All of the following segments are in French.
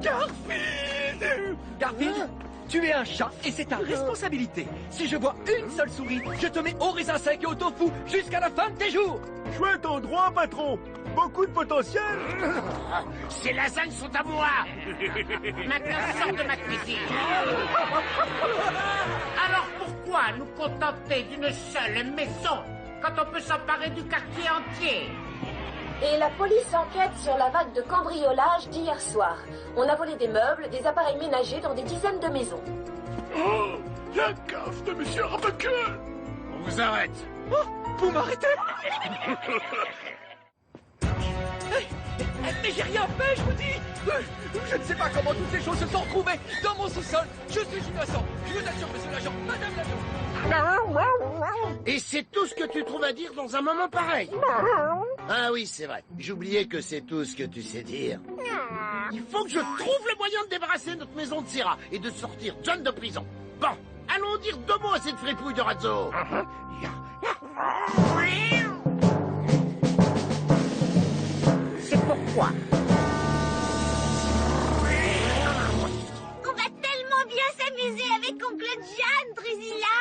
Garfield! Garfield, tu es un chat et c'est ta responsabilité. Si je vois une seule souris, je te mets au raisin sec et au tofu jusqu'à la fin de tes jours. Chouette endroit, patron. Beaucoup de potentiel. Ces lasagnes sont à moi. Maintenant, sors de ma cuisine. Alors pourquoi nous contenter d'une seule maison quand on peut s'emparer du quartier entier? Et la police enquête sur la vague de cambriolage d'hier soir. On a volé des meubles, des appareils ménagers dans des dizaines de maisons. Oh, la cave de Monsieur Rabaqueux. On vous arrête. Oh, vous m'arrêtez? Mais j'ai rien fait, je vous dis. Je ne sais pas comment toutes ces choses se sont retrouvées dans mon sous-sol. Je suis innocent. Je vous assure, monsieur l'agent, madame l'agent. Et c'est tout ce que tu trouves à dire dans un moment pareil? Ah oui, c'est vrai. J'oubliais que c'est tout ce que tu sais dire. Il faut que je trouve le moyen de débarrasser notre maison de Syrah et de sortir John de prison. Bon, allons dire 2 mots à cette fripouille de Razzo. C'est pourquoi. On va tellement bien s'amuser avec oncle John, Drusilla.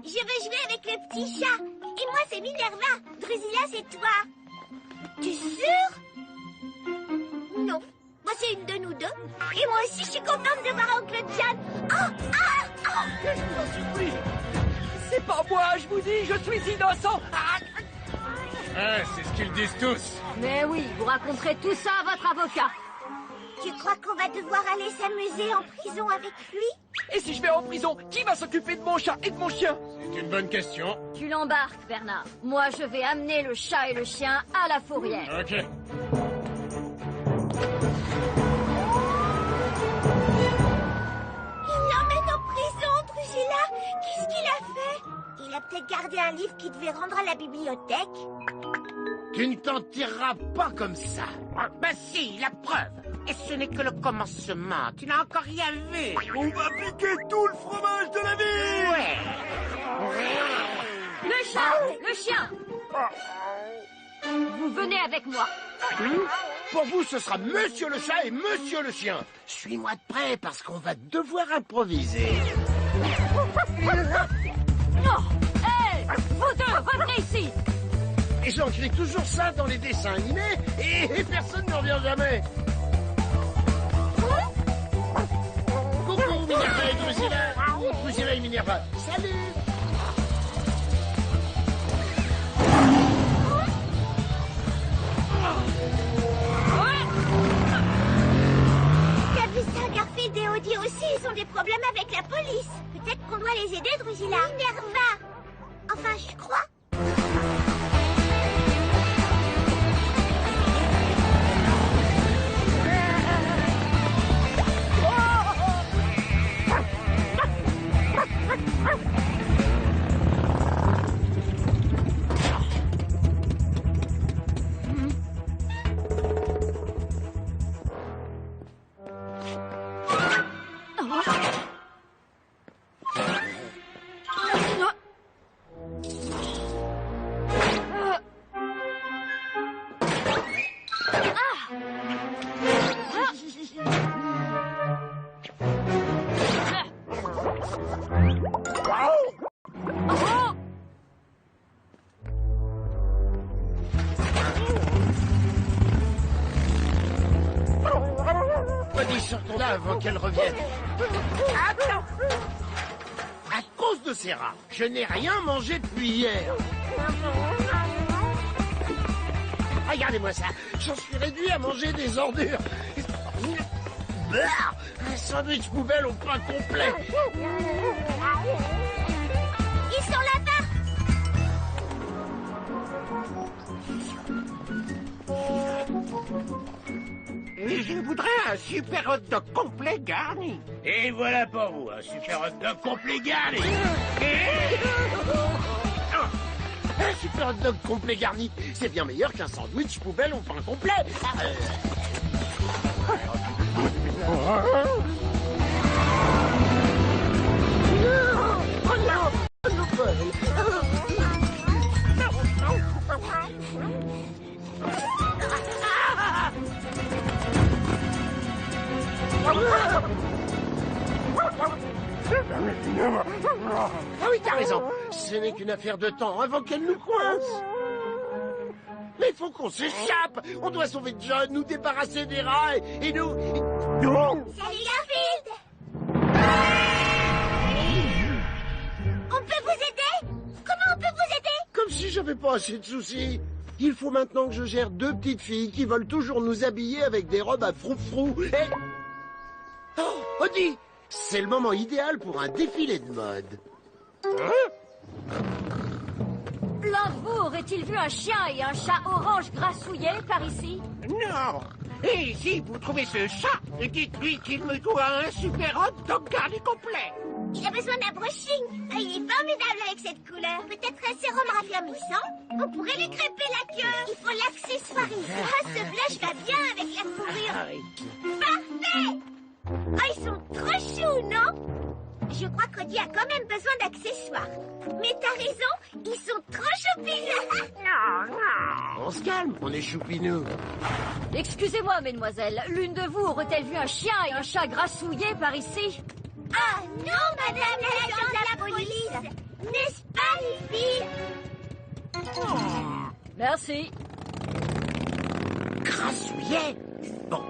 Je veux jouer avec le petit chat. Et moi, c'est Minerva. Drusilla, c'est toi. T'es sûr? Non. Moi, c'est une de nous deux. Et moi aussi, je suis contente de voir oncle John. Je vous en supplie. C'est pas moi, je vous dis, je suis innocent. C'est ce qu'ils disent tous. Mais oui, vous raconterez tout ça à votre avocat. Tu crois qu'on va devoir aller s'amuser en prison avec lui? Et si je vais en prison, qui va s'occuper de mon chat et de mon chien? C'est une bonne question. Tu l'embarques, Bernard. Moi, je vais amener le chat et le chien à la fourrière. Ok. Il l'emmène en prison, Drusilla. Qu'est-ce qu'il a fait? Il a peut-être gardé un livre qu'il devait rendre à la bibliothèque. Tu ne t'en tireras pas comme ça. Bah si, la preuve. Et ce n'est que le commencement. Tu n'as encore rien vu. On va piquer tout le fromage de la ville. Ouais. Le chat, le chien. Vous venez avec moi. Pour vous, ce sera Monsieur le chat et Monsieur le chien. Suis-moi de près parce qu'on va devoir improviser. Non. Hé, vous deux, revenez ici. Et j'en crie toujours ça dans les dessins animés et personne ne revient jamais. Coucou Minerva et Drusilla. Drusilla et Minerva. Salut. T'as vu ça, Garfield et Audie aussi, ils ont des problèmes avec la police. Peut-être qu'on doit les aider, Drusilla. Minerva. Enfin, je crois. Sortons là avant qu'elle revienne. Attends. À cause de ces rats, je n'ai rien mangé depuis hier. Regardez-moi ça. J'en suis réduit à manger des ordures. Un sandwich poubelle au pain complet. Ils sont là-bas. Et je voudrais un super hot dog complet garni. Et voilà pour vous, un super hot dog complet garni. Un super hot dog complet garni, c'est bien meilleur qu'un sandwich poubelle au pain complet. Ah oui, t'as raison. Ce n'est qu'une affaire de temps avant qu'elle nous coince. Mais il faut qu'on s'échappe. On doit sauver John, nous débarrasser des rats et nous... Salut Garfield! On peut vous aider? Comment on peut vous aider? Comme si j'avais pas assez de soucis. Il faut maintenant que je gère 2 petites filles qui veulent toujours nous habiller avec des robes à froufrou et... Oh, Odie, c'est le moment idéal pour un défilé de mode. L'un de vous aurait-il vu un chien et un chat orange grassouillés par ici? Non. Et si vous trouvez ce chat, dites-lui qu'il me doit un super hot dog garni complet. Il a besoin d'un brushing. Il est formidable avec cette couleur. Peut-être un sérum raffermissant? On pourrait lui crêper la queue. Il faut l'accessoiriser. Ah, ce blush va bien avec la fourrure. Parfait! Oh, ils sont trop choux, non? Je crois qu'Odie a quand même besoin d'accessoires. Mais t'as raison, ils sont trop choupinous. On se calme, on est choupinous. Excusez-moi, mesdemoiselles, l'une de vous aurait-elle vu un chien et un chat grassouillés par ici? Ah non, madame l'agent de la police. N'est-ce pas, les filles? Merci. Grassouillet. Bon,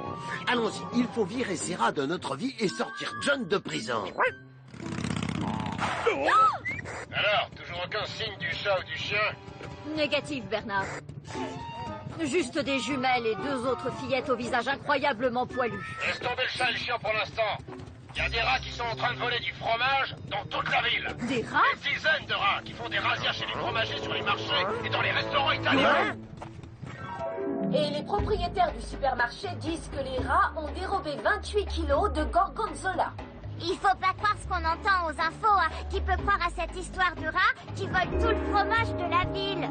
allons-y, il faut virer ces rats de notre vie et sortir John de prison. Alors, toujours aucun signe du chat ou du chien? Négatif, Bernard. Juste des jumelles et 2 autres fillettes au visage incroyablement poilu. Laisse tomber le chat et le chien pour l'instant. Il y a des rats qui sont en train de voler du fromage dans toute la ville. Des rats? Des dizaines de rats qui font des razzias chez les fromagers sur les marchés et dans les restaurants italiens. Et les propriétaires du supermarché disent que les rats ont dérobé 28 kilos de gorgonzola. Il faut pas croire ce qu'on entend aux infos, hein. Qui peut croire à cette histoire de rats qui volent tout le fromage de la ville?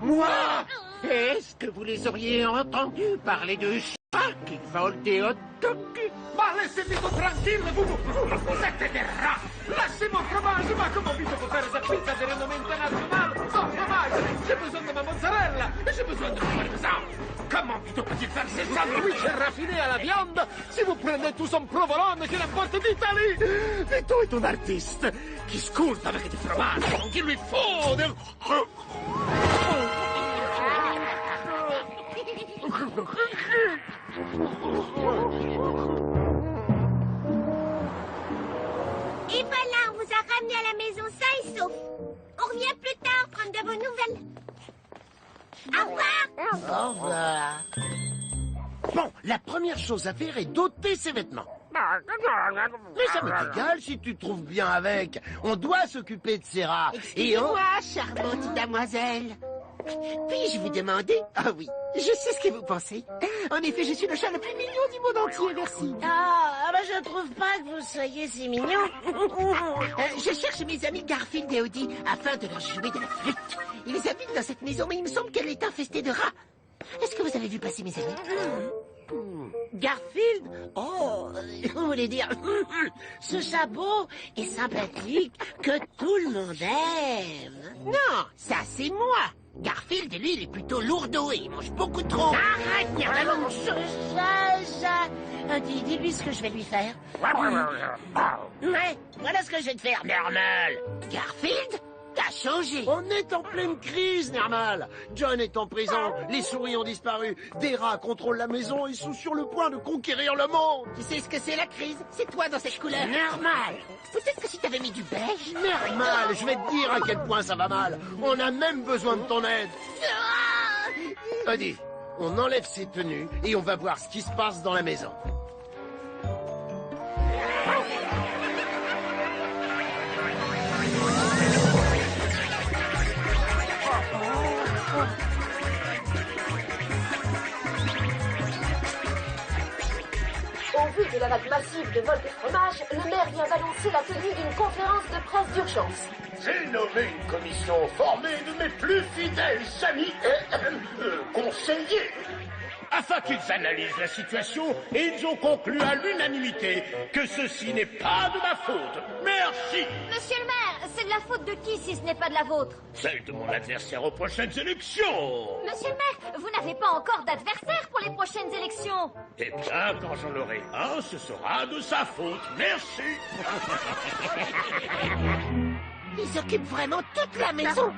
Moi? Est-ce que vous les auriez entendus parler de chats qui volent des hot dogs? Ma laissez-moi tranquille, vous êtes des rats. Laissez-moi fromage, ma comment vite pour faire cette pizza de renommée internationale sans fromage? J'ai besoin de ma mozzarella et j'ai besoin de mon parmesan. Comment vite peut-il faire ces sandwichs raffinés à la viande si vous prenez tout son provolone qui l'importe d'Italie? Vito est un artiste qui sculpte avec du fromage, donc il lui faut de... Et voilà, on vous a ramené à la maison sain et sauf. On revient plus tard prendre de vos nouvelles. Au revoir. Au revoir. Bon, la première chose à faire est d'ôter ses vêtements. Mais ça m'est égal si tu te trouves bien avec. On doit s'occuper de ces rats. Et on... Excusez-moi, charmante damoiselle. Puis-je vous demander? Ah oui, je sais ce que vous pensez. En effet, je suis le chat le plus mignon du monde entier, merci. Ah, bah je trouve pas que vous soyez si mignon. Je cherche mes amis Garfield et Odie afin de leur jouer de la flûte. Ils habitent dans cette maison, mais il me semble qu'elle est infestée de rats. Est-ce que vous avez vu passer mes amis? Garfield? Oh, on voulait dire... Ce chapeau est sympathique, que tout le monde aime. Non, ça c'est moi. Garfield, lui, il est plutôt lourdeau et il mange beaucoup trop. Arrête, allons, dis-lui ce que je vais lui faire. Ouais, voilà ce que je vais te faire, Normal. Garfield, t'as changé. On est en pleine crise, Normal. John est en prison, les souris ont disparu, des rats contrôlent la maison et sont sur le point de conquérir le monde. Tu sais ce que c'est la crise? C'est toi dans cette couleur. Normal. Peut-être que si t'avais mis du beige. Normal, je vais te dire à quel point ça va mal. On a même besoin de ton aide. Odie, on enlève ses tenues et on va voir ce qui se passe dans la maison. Au vu de la vague massive de vol de fromage, le maire vient d'annoncer la tenue d'une conférence de presse d'urgence. J'ai nommé une commission formée de mes plus fidèles amis et conseillers. Afin qu'ils analysent la situation, et ils ont conclu à l'unanimité que ceci n'est pas de ma faute. Merci. Monsieur le maire, C'est de la faute de qui si ce n'est pas de la vôtre? Celle de mon adversaire aux prochaines élections. Monsieur le maire, vous n'avez pas encore d'adversaire pour les prochaines élections. Eh bien, quand j'en aurai un, ce sera de sa faute. Merci. Ils occupent vraiment toute la maison.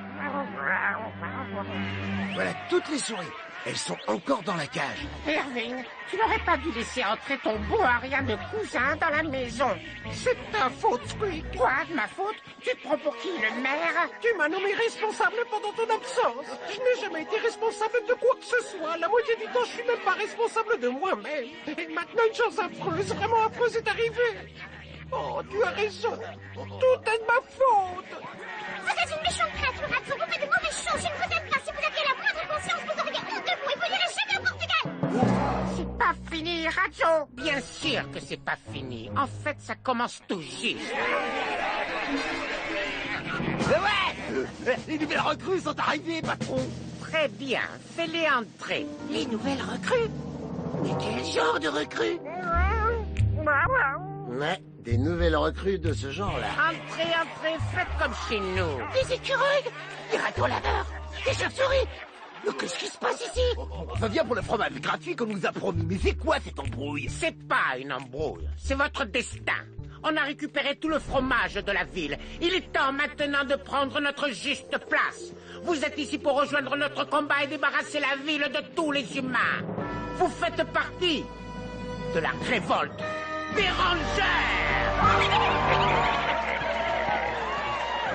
Voilà toutes les souris. Elles sont encore dans la cage. Irving, tu n'aurais pas dû laisser entrer ton beau Ariane cousin dans la maison. C'est ta faute, Squeak. Quoi, de ma faute? Tu te prends pour qui, le maire? Tu m'as nommé responsable pendant ton absence. Je n'ai jamais été responsable de quoi que ce soit. La moitié du temps, je suis même pas responsable de moi-même. Et maintenant, une chose affreuse, vraiment affreuse est arrivée. Oh, tu as raison. Tout est de ma faute. Vous êtes une méchante créature, Ratso. Vous faites de mauvaises choses. Je ne vous aime pas. Si vous aviez la moindre conscience, vous auriez honte de vous et vous n'irez jamais au Portugal. C'est pas fini, Ratso. Bien sûr que c'est pas fini. En fait, ça commence tout juste. Les nouvelles recrues sont arrivées, patron. Très bien. Fais-les entrer. Les nouvelles recrues? Mais quel genre de recrues? Ouais, des nouvelles recrues de ce genre-là. Entrez, entrez. Faites comme chez nous. Des écureuils? Des ratons laveurs? Des chauves-souris? Mais qu'est-ce qui se passe ici? Ça vient pour le fromage gratuit qu'on nous a promis. Mais c'est quoi cette embrouille? C'est pas une embrouille, c'est votre destin. On a récupéré tout le fromage de la ville. Il est temps maintenant de prendre notre juste place. Vous êtes ici pour rejoindre notre combat et débarrasser la ville de tous les humains. Vous faites partie de la révolte des rongeurs.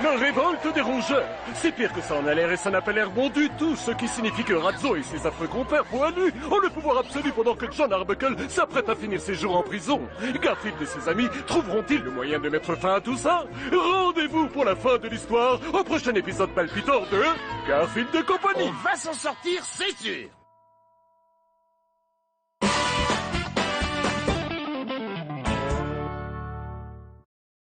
La révolte des rongeurs. C'est pire que ça en a l'air et ça n'a pas l'air bon du tout, ce qui signifie que Ratso et ses affreux compères poilus ont le pouvoir absolu pendant que John Arbuckle s'apprête à finir ses jours en prison. Garfield et ses amis trouveront-ils le moyen de mettre fin à tout ça? Rendez-vous pour la fin de l'histoire au prochain épisode palpitant de Garfield et compagnie. On va s'en sortir, c'est sûr.